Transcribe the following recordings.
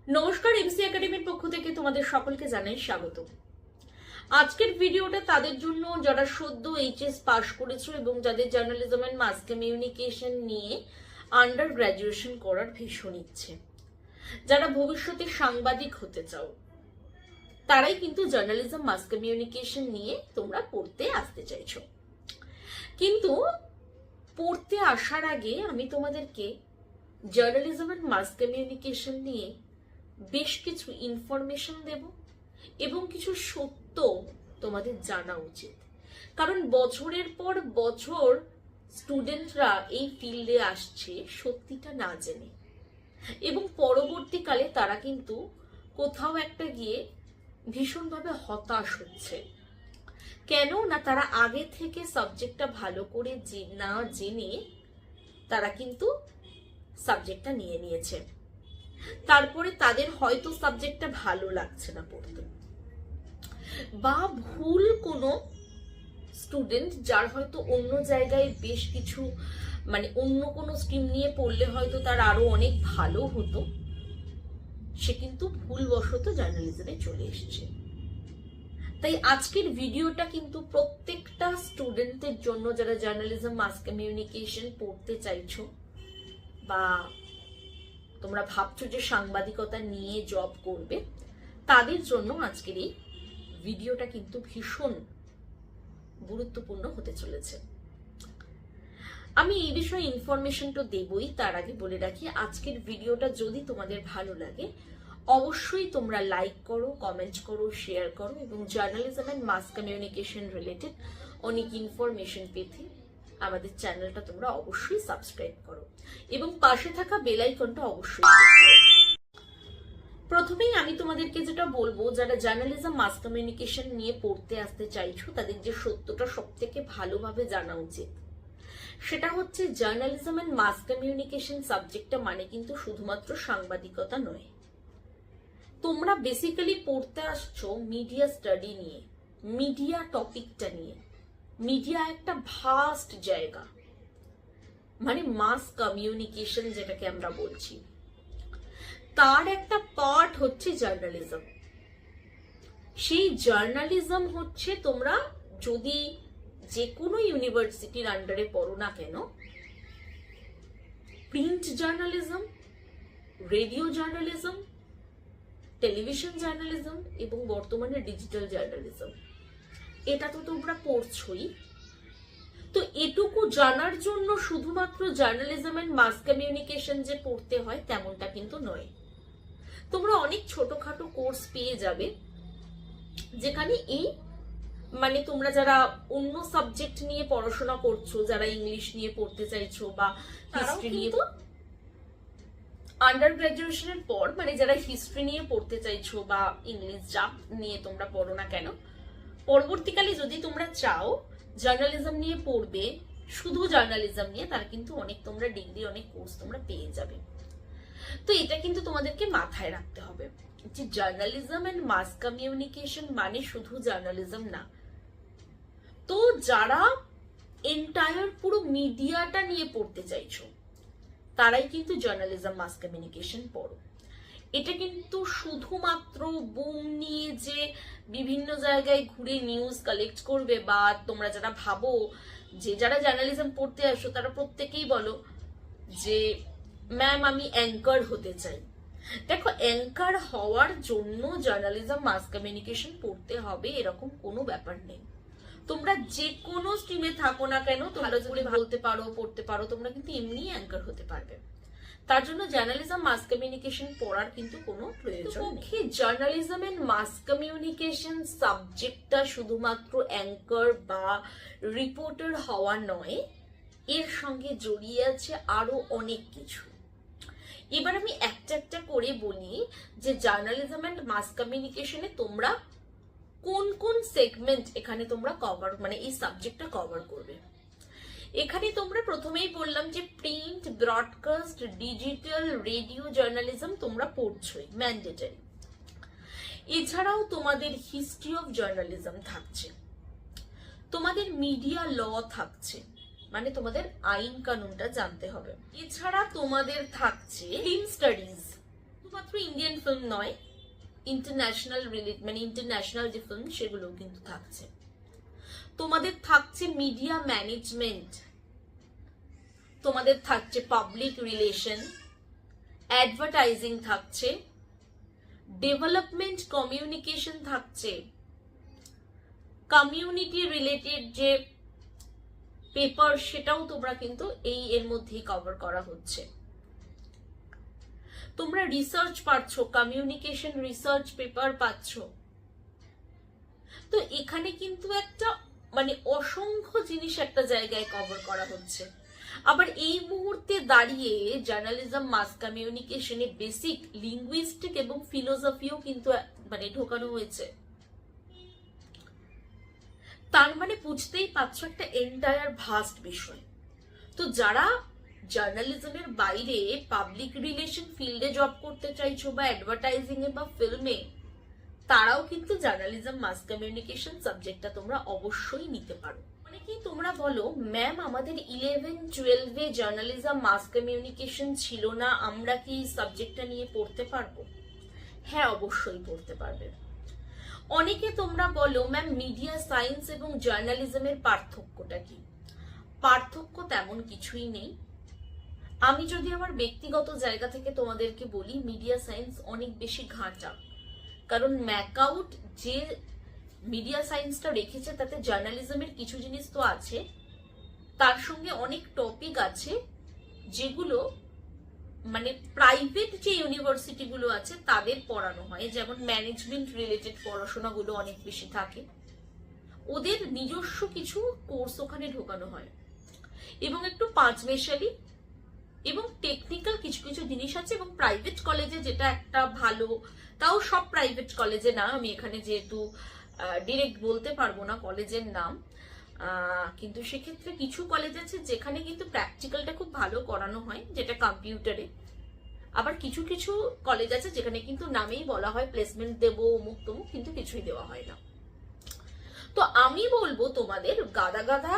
নমস্কার, এমসি একাডেমির পক্ষ থেকে তোমাদের সকলকে জানাই স্বাগত। আজকের ভিডিওটা তাদের জন্য যারা সদ্য এইচএস পাস করেছো এবং যাদের জার্নালিজম এন্ড মাস কমিউনিকেশন নিয়ে আন্ডার গ্র্যাজুয়েশন করার ভীষণ ইচ্ছে, যারা ভবিষ্যতে সাংবাদিক হতে চাও, তারাই কিন্তু জার্নালিজম মাস কমিউনিকেশন নিয়ে তোমরা পড়তে আসতে চাইছো। কিন্তু পড়তে আসার আগে আমি তোমাদেরকে জার্নালিজম এন্ড মাস কমিউনিকেশন নিয়ে বেশ কিছু ইনফরমেশন দেব এবং কিছু সত্য তোমাদের জানা উচিত। কারণ বছরের পর বছর স্টুডেন্টরা এই ফিল্ডে আসছে সত্যিটা না জেনে, এবং পরবর্তীকালে তারা কিন্তু কোথাও একটা গিয়ে ভীষণভাবে হতাশ হচ্ছে। কেন না, তারা আগে থেকে সাবজেক্টটা ভালো করে না জেনে তারা কিন্তু সাবজেক্টটা নিয়ে নিয়েছে, তারপরে তাদের হয়তো সাবজেক্টটা ভালো লাগছে না পড়তে, বা ভুল কোনো স্টুডেন্ট যার হয়তো অন্য জায়গায় বেশ কিছু অন্য কোনো স্ট্রিম নিয়ে পড়লে হয়তো তার আরো অনেক ভালো হতো, সে কিন্তু ভুলবশত জার্নালিজমে চলে এসেছে। তাই আজকের ভিডিওটা কিন্তু প্রত্যেকটা স্টুডেন্টের জন্য যারা জার্নালিজম মাস কমিউনিকেশন পড়তে চাইছো বা তোমরা ভাবছো যে সাংবাদিকতা নিয়ে জব করবে, তাদের জন্য আজকের এই ভিডিওটা কিন্তু ভীষণ গুরুত্বপূর্ণ হতে চলেছে। আমি এই বিষয়ে ইনফরমেশন তো দেবই, তার আগে বলে রাখি আজকের ভিডিওটা যদি তোমাদের ভালো লাগে অবশ্যই তোমরা লাইক করো, কমেন্ট করো, শেয়ার করো এবং journalism and mass communication related অনেক ইনফরমেশন পেতে আমাদের চ্যানেলটা তোমরা অবশ্যই সাবস্ক্রাইব করো এবং পাশে থাকা বেল আইকনটা অবশ্যই ক্লিক করো। প্রথমেই আমি তোমাদেরকে যেটা বলবো, যারা জার্নালিজম মাস কমিউনিকেশন নিয়ে পড়তে আসতে চাইছো তাদের যে সত্যটা সব থেকে ভালোভাবে জানা উচিত, সেটা হচ্ছে জার্নালিজম এন্ড মাস কমিউনিকেশন সাবজেক্টটা মানে কিন্তু শুধুমাত্র সাংবাদিকতা নয়। তোমরা বেসিক্যালি পড়তে আসছো মিডিয়া স্টাডি নিয়ে, মিডিয়া টপিকটা নিয়ে। মিডিয়া একটা ভাস্ট জায়গা, মাস কমিউনিকেশন যেটাকে আমরা বলছি, তার একটা পার্ট হচ্ছে জার্নালিজম। সেই জার্নালিজম হচ্ছে তোমরা যদি যে কোনো ইউনিভার্সিটির আন্ডারে পড়ো না কেন, print journalism, radio journalism, television journalism এবং বর্তমানে ডিজিটাল জার্নালিজম, এটা তো তোমরা পড়ছোই। তো এটুকু জানার জন্য শুধুমাত্র জার্নালিজম এন্ড মাস কমিউনিকেশন যে পড়তে হয় তেমনটা কিন্তু নয়। তোমরা অনেক ছোটখাটো কোর্স পেয়ে যাবে যেখানে এই তোমরা যারা অন্য সাবজেক্ট নিয়ে পড়াশোনা করছো, যারা ইংলিশ নিয়ে পড়তে চাইছো বা হিস্ট্রি নিয়ে আন্ডার গ্রাজুয়েশনের পর যারা হিস্ট্রি নিয়ে পড়তে চাইছো বা ইংলিশ যা নিয়ে তোমরা পড়ো না কেন, পরবর্তীকালে যদি তোমরা চাও জার্নালিজম নিয়ে পড়বে, শুধু জার্নালিজম নিয়ে, তার কিন্তু অনেক তোমরা ডিগ্রি, অনেক কোর্স তোমরা পেয়ে যাবে। তো এটা কিন্তু তোমাদেরকে মাথায় রাখতে হবে যে জার্নালিজম এন্ড মাস কমিউনিকেশন মানে শুধু জার্নালিজম না। তো যারা এন্টায়ার পুরো মিডিয়াটা নিয়ে পড়তে চাইছো তারাই কিন্তু জার্নালিজম মাস কমিউনিকেশন পড়ো। এটা কিন্তু শুধুমাত্র বুম নিয়ে যে বিভিন্ন জায়গায় ঘুরে নিউজ কালেক্ট করবে, বা তোমরা যারা ভাবো যে যারা জার্নালিজম পড়তে আসো তারা প্রত্যেকেই বলো যে ম্যাম আমি অ্যাঙ্কার হতে চাই। দেখো, অ্যাঙ্কার হওয়ার জন্য জার্নালিজম মাস কমিউনিকেশন পড়তে হবে এরকম কোনো ব্যাপার নেই। তোমরা যে কোনো স্ট্রিমে থাকো না কেন, তোমরা যদি বলতে পারো, পড়তে পারো, তোমরা কিন্তু এমনি অ্যাঙ্কার হতে পারবে। তার জন্য জার্নালিজম মাস কমিউনিকেশন পড়ার কিন্তু কোনো প্রয়োজন নেই। জার্নালিজম এন্ড মাস কমিউনিকেশন সাবজেক্টটা শুধুমাত্র অ্যাঙ্কার বা রিপোর্টার হওয়া নয়, এর সঙ্গে জড়িয়ে আছে আরো অনেক কিছু। এবার আমি একটা একটা করে বলি যে জার্নালিজম এন্ড মাস কমিউনিকেশনে তোমরা কোন কোন সেগমেন্ট এখানে তোমরা কভার এই সাবজেক্টটা কভার করবে। এখানে তোমরা প্রথমেই বললাম যে print, broadcast, digital, radio journalism তোমরা পড়ছোই, ম্যান্ডেটরি। এছাড়াও তোমাদের হিস্ট্রি অফ জার্নালিজম থাকছে, তোমাদের মিডিয়া ল থাকছে, তোমাদের আইন কানুনটা জানতে হবে। এছাড়া তোমাদের থাকছে ফিল্ম স্টাডিজ, শুধুমাত্র ইন্ডিয়ান ফিল্ম নয়, ইন্টারন্যাশনাল মানে ইন্টারন্যাশনাল যে ফিল্ম সেগুলোও কিন্তু থাকছে। তোমাদের থাকছে মিডিয়া ম্যানেজমেন্ট, তোমাদের থাকছে পাবলিক রিলেশন, অ্যাডভার্টাইজিং থাকছে, ডেভেলপমেন্ট কমিউনিকেশন থাকছে, কমিউনিটি রিলেটেড যে পেপার সেটাও তোমরা কিন্তু এর মধ্যেই কভার করা হচ্ছে। তোমরা রিসার্চ পাচ্ছ, কমিউনিকেশন রিসার্চ পেপার পাচ্ছ। তো এখানে কিন্তু একটা মানে অসংখ্য জিনিস একটা জায়গায় কভার করা হচ্ছে। আবার এই মুহূর্তে দাঁড়িয়ে জার্নালিজম মাস কমিউনিকেশনে বেসিক লিঙ্গুইস্টিক এবং ফিলোসফিও কিন্তু মানে ঢোকানো হয়েছে। তার মানে বুঝতেই পারছো একটা এন্টায়ার ভাস্ট বিষয়। তো যারা জার্নালিজমের বাইরে পাবলিক রিলেশন ফিল্ডে জব করতে চাইছো বা অ্যাডভার্টাইজিং এ বা ফিল্মে, তারাও কিন্তু জার্নালিজম মাস কমিউনিকেশন সাবজেক্টটা তোমরা অবশ্যই নিতে পারো। অনেকেই তোমরা বলো ম্যাম আমাদের 11-12 জার্নালিজম মাস কমিউনিকেশন ছিল না, আমরা কি সাবজেক্টটা নিয়ে পড়তে পারবো? হ্যাঁ, অবশ্যই পড়তে পারবে। অনেকে তোমরা বলো ম্যাম মিডিয়া সায়েন্স এবং জার্নালিজমের পার্থক্যটা কি? পার্থক্য তেমন কিছুই নেই। আমি যদি আমার ব্যক্তিগত জায়গা থেকে তোমাদেরকে বলি, মিডিয়া সায়েন্স অনেক বেশি ঘাঁটা, কারণ ম্যাকআউট যে মিডিয়া সায়েন্সটা রেখেছে তাতে জার্নালিজমের কিছু জিনিস তো আছে, তার সঙ্গে অনেক টপিক আছে যেগুলো মানে প্রাইভেট যে ইউনিভার্সিটি গুলো আছে তাদের পড়ানো হয়, যেমন ম্যানেজমেন্ট রিলেটেড পড়াশোনাগুলো অনেক বেশি থাকে, ওদের নিজস্ব কিছু কোর্স ওখানে ঢোকানো হয়, এবং একটু পাঁচমেশালি এবং টেকনিক্যাল কিছু কিছু জিনিস আছে। এবং প্রাইভেট কলেজে যেটা একটা ভালো, তাও সব প্রাইভেট কলেজে না, আমি এখানে যেহেতু ডিরেক্ট বলতে পারবো না কলেজের নাম, কিন্তু সেক্ষেত্রে কিছু কলেজ আছে যেখানে কিন্তু প্র্যাকটিক্যালটা খুব ভালো করানো হয়, যেটা কম্পিউটারে। আবার কিছু কিছু কলেজ আছে যেখানে কিন্তু নামেই বলা হয় প্লেসমেন্ট দেবো অমুক তমুক, কিন্তু কিছুই দেওয়া হয় না। তো আমি বলবো তোমাদের গাদা গাদা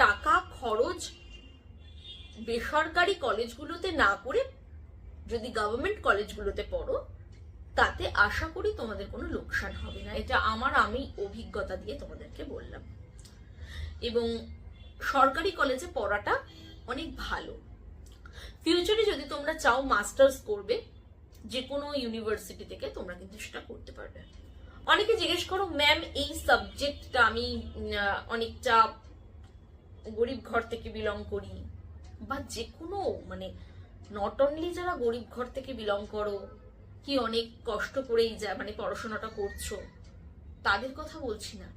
টাকা খরচ বেসরকারি কলেজগুলোতে না করে যদি গভর্নমেন্ট কলেজগুলোতে পড়ো, তাতে আশা করি তোমাদের কোনো লোকসান হবে না। এটা আমি অভিজ্ঞতা দিয়ে তোমাদেরকে বললাম। এবং সরকারি কলেজে পড়াটা অনেক ভালো। ফিউচারে যদি তোমরা চাও মাস্টার্স করবে যে কোনো ইউনিভার্সিটি থেকে, তোমরা কিন্তু সেটা করতে পারবে। অনেকে জিজ্ঞেস করো ম্যাম এই সাবজেক্টটা, আমি অনেকটা গরিব ঘর থেকে বিলং করি, বা যে কোনো মানে নট অনলি যারা গরিব ঘর থেকে বিলং করো কি অনেক কষ্ট করেই মানে পড়াশোনাটা করছো, তাদের কথা বলছি না।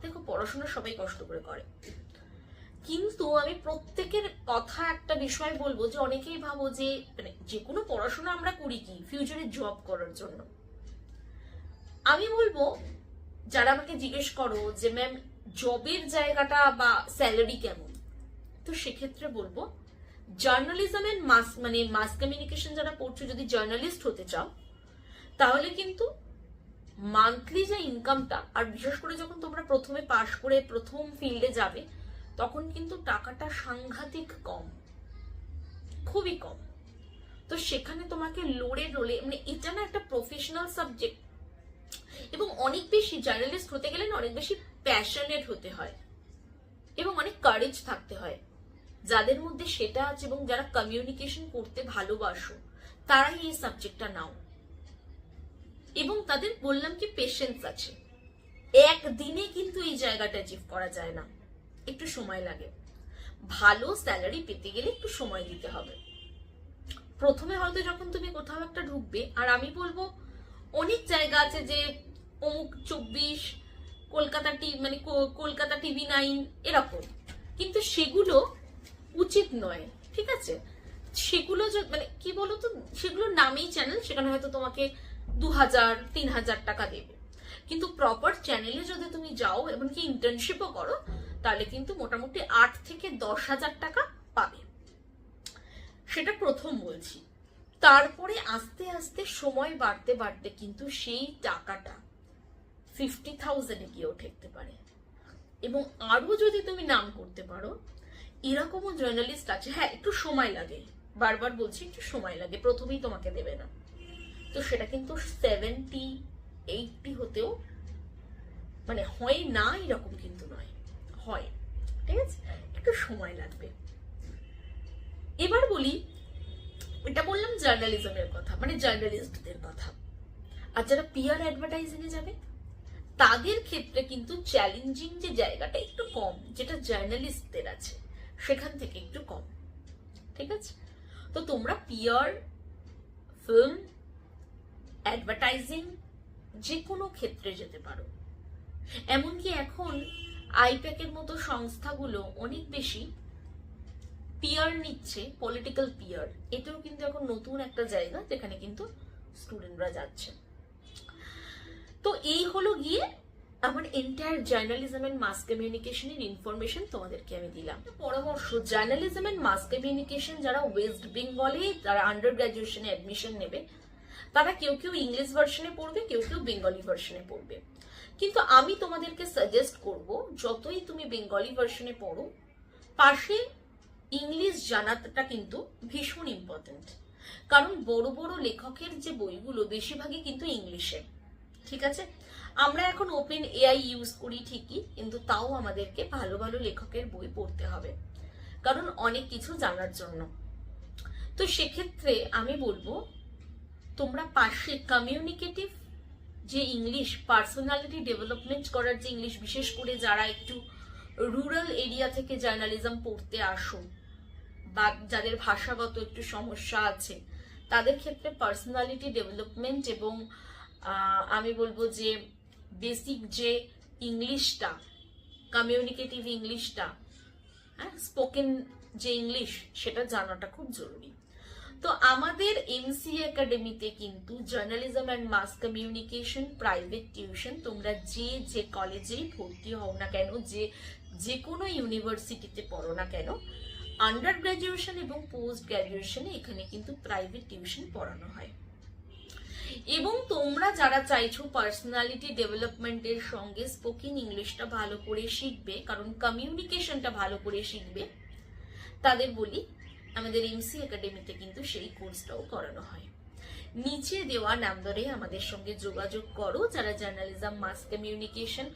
দেখো, পড়াশোনা সবাই কষ্ট করে করে, কিন্তু আমি প্রত্যেকের কথা একটা বিষয় বলবো যে অনেকেই ভাবো যে মানে যে কোনো পড়াশোনা আমরা করি কি ফিউচারে জব করার জন্য। আমি বলবো যারা আমাকে জিজ্ঞেস করো যে ম্যাম জবের জায়গাটা বা স্যালারি কেমন, তো সেক্ষেত্রে বলবো জার্নালিজমের মাস কমিউনিকেশন যারা পড়ছো, যদি জার্নালিস্ট হতে চাও তাহলে কিন্তু মান্থলি যে ইনকামটা, আর বিশেষ করে যখন তোমরা প্রথমে পাশ করে প্রথম ফিল্ডে যাবে, তখন কিন্তু টাকাটা সাংঘাতিক কম, খুবই কম। তো সেখানে তোমাকে লোড়ে রোলে মানে এটা না একটা প্রফেশনাল সাবজেক্ট, এবং অনেক বেশি জার্নালিস্ট হতে গেলে না অনেক বেশি প্যাশনেট হতে হয় এবং অনেক কারেজ থাকতে হয়। যাদের মধ্যে সেটা আছে এবং যারা কমিউনিকেশন করতে ভালোবাসো, তারাই এই সাবজেক্টটা নাও। এবং তাদের বললাম কি পেশেন্স আছে, একদিনে কিন্তু এই জায়গাটা অ্যাচিভ করা যায় না, একটু সময় লাগে। ভালো স্যালারি পেতে গেলে একটু সময় দিতে হবে। প্রথমে হয়তো যখন তুমি কোথাও একটা ঢুকবে, আর আমি বলবো অনেক জায়গা আছে যে অমুক 24, কলকাতা টিভি 9 এরকম, কিন্তু সেগুলো উচিত নয়, ঠিক আছে? সেগুলো মানে কি বলতো, সেগুলো নামেই চ্যানেল, সেখানে হয়তো তোমাকে 2000-3000 টাকা দেবে, কিন্তু প্রপার চ্যানেলে যদি তুমি যাও এমনকি ইন্টার্নশিপও করো, তাহলে কিন্তু মোটামুটি 8 থেকে 10,000 টাকা পাবে। সেটা প্রথম বলছি। তারপরে আস্তে আস্তে সময় বাড়তে বাড়তে কিন্তু সেই টাকাটা 50,000-এ গিয়েও ঠেকতে পারে। এবং আরো যদি তুমি নাম করতে পারো, এরকমও জার্নালিস্ট আছে। হ্যাঁ, একটু সময় লাগে, বারবার বলছি একটু সময় লাগে, প্রথমেই তোমাকে দেবে না। তো সেটা কিন্তু 70-80 হতেও মানে হয় না এরকম কিন্তু নয়, হয়। ঠিক আছে, একটু সময় লাগবে। এবার বলি, এটা বললাম জার্নালিজমের কথা, মানে জার্নালিস্টদের কথা। আর যারা পিআর অ্যাডভার্টাইজিং এ যাবে তাদের ক্ষেত্রে কিন্তু চ্যালেঞ্জিং যে জায়গাটা একটু কম, যেটা জার্নালিস্টদের আছে সেখান থেকে একটু কম। ঠিক আছে, তো তোমরা পিআর, ফিল্ম, অ্যাডভার্টাইজিং যে কোনো ক্ষেত্রে যেতে পারো। এমনকি এখন আইপ্যাকের মতো সংস্থাগুলো অনেক বেশি পিআর নিচ্ছে, পলিটিক্যাল পিআর। এটাও কিন্তু এখন নতুন একটা জায়গা যেখানে কিন্তু স্টুডেন্টরা যাচ্ছে। তো এই হলো গিয়ে আমার এন্টায়ার জার্নালিজম এন্ড মাস কমিউনিকেশনের ইনফরমেশন তোমাদেরকে আমি দিলাম। পরামর্শ, জার্নালিজম এন্ড মাস কমিউনিকেশন যারা ওয়েস্ট বেঙ্গলে যারা আন্ডার গ্রাজুয়েশনে অ্যাডমিশন নেবে, তারা কেউ কেউ ইংলিশ ভার্সনে পড়বে, কেউ কেউ বেঙ্গলি ভার্সনে পড়বে। কিন্তু আমি তোমাদেরকে সাজেস্ট করব, যতই তুমি বেঙ্গলি ভার্সনে পড়ো, পাশে ইংলিশ জানাটা কিন্তু ভীষণ ইম্পর্টেন্ট। কারণ বড় বড় লেখকের যে বইগুলো বেশিরভাগই কিন্তু ইংলিশে। ঠিক আছে, আমরা এখন ওপেন এআই ইউজ করি ঠিকই, কিন্তু তাও আমাদেরকে ভালো ভালো লেখকের বই পড়তে হবে, কারণ অনেক কিছু জানার জন্য। তো সেক্ষেত্রে আমি বলবো তোমরা পাশে কমিউনিকেটিভ যে ইংলিশ, পার্সোনালিটি ডেভেলপমেন্ট করার যে ইংলিশ, বিশেষ করে যারা একটু রুরাল এরিয়া থেকে জার্নালিজম পড়তে আসো বা যাদের ভাষাগত একটু সমস্যা আছে, তাদের ক্ষেত্রে পার্সোনালিটি ডেভেলপমেন্ট এবং আমি বলবো যে বেসিক যে ইংলিশটা, কমিউনিকেটিভ ইংলিশটা, হ্যাঁ, স্পোকেন যে ইংলিশ, সেটা জানাটা খুব জরুরি। তো আমাদের এমসি একাডেমিতে কিন্তু journalism and mass communication private tuition, তোমরা যে কলেজেই ভর্তি হও না কেন, যে কোনো ইউনিভার্সিটিতে পড়ো না কেন, আন্ডার গ্রাজুয়েশন এবং পোস্ট গ্রাজুয়েশনে এখানে কিন্তু প্রাইভেট টিউশন পড়ানো হয়। এবং তোমরা যারা চাইছো পার্সোনালিটি ডেভেলপমেন্টের সঙ্গে স্পোকেন ইংলিশটা ভালো করে শিখবে, কারণ কমিউনিকেশনটা ভালো করে শিখবে, তাদের বলি আমাদের এমসি একাডেমিতে কিন্তু সেই কোর্সটাও করানো হয়। নিচে দেওয়া নাম্বারে আমাদের সঙ্গে যোগাযোগ করো যারা journalism mass communication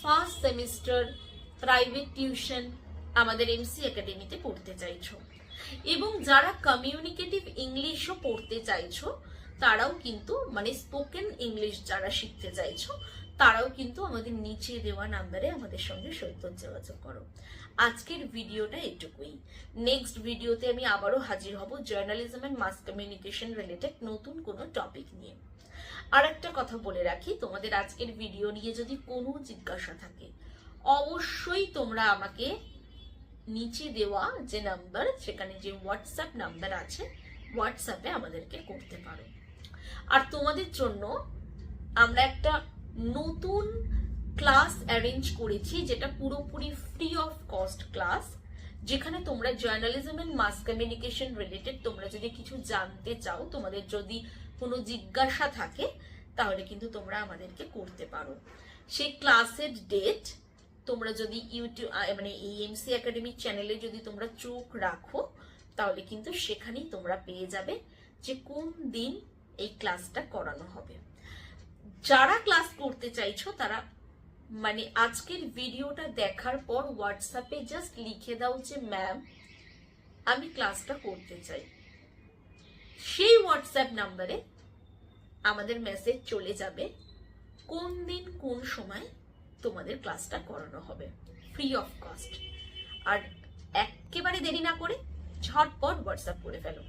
first semester private tuition আমাদের এমসি একাডেমিতে পড়তে চাইছো, এবং যারা কমিউনিকেটিভ ইংলিশও পড়তে চাইছো, তারাও কিন্তু মানে স্পোকেন ইংলিশ যারা শিখতে চাইছো, তারাও কিন্তু আমাদের নিচে দেওয়া নাম্বারে আমাদের সঙ্গে সত্য যোগাযোগ করো। আজকের ভিডিওটা এটুকুই। নেক্সট ভিডিওতে আমি আবারও হাজির হব journalism and mass communication related নতুন কোনো টপিক নিয়ে। আর একটা কথা বলে রাখি, তোমাদের আজকের ভিডিও নিয়ে যদি কোনো জিজ্ঞাসা থাকে, অবশ্যই তোমরা আমাকে নিচে দেওয়া যে নাম্বার, সেখানে যে হোয়াটসঅ্যাপ নাম্বার আছে, হোয়াটসঅ্যাপে আমাদেরকে করতে পারো। আর তোমাদের জন্য আমরা একটা নতুন ক্লাস অ্যারেঞ্জ করেছি, যেটা পুরোপুরি ফ্রি অফ কস্ট ক্লাস, যেখানে তোমরা journalism and mass communication related তোমরা যদি কিছু জানতে চাও, তোমাদের যদি কোনো জিজ্ঞাসা থাকে, তাহলে কিন্তু তোমরা আমাদেরকে করতে পারো। সেই ক্লাসের ডেট তোমরা যদি ইউটিউব মানে এই এমসি একাডেমি চ্যানেলে যদি তোমরা চোখ রাখো, তাহলে কিন্তু সেখানেই তোমরা পেয়ে যাবে যে কোন দিন এই ক্লাসটা করানো হবে। যারা ক্লাস করতে চাইছো তারা মানে আজকের ভিডিওটা দেখার পর হোয়াটসঅ্যাপে জাস্ট লিখে দাও যে ম্যাম আমি ক্লাসটা করতে চাই। সেই হোয়াটসঅ্যাপ নাম্বারে আমাদের মেসেজ চলে যাবে কোন দিন কোন সময় তোমাদের ক্লাসটা করানো হবে, ফ্রি অফ কস্ট। আর একেবারে দেরি না করে ঝটপট হোয়াটসঅ্যাপ করে ফেলো।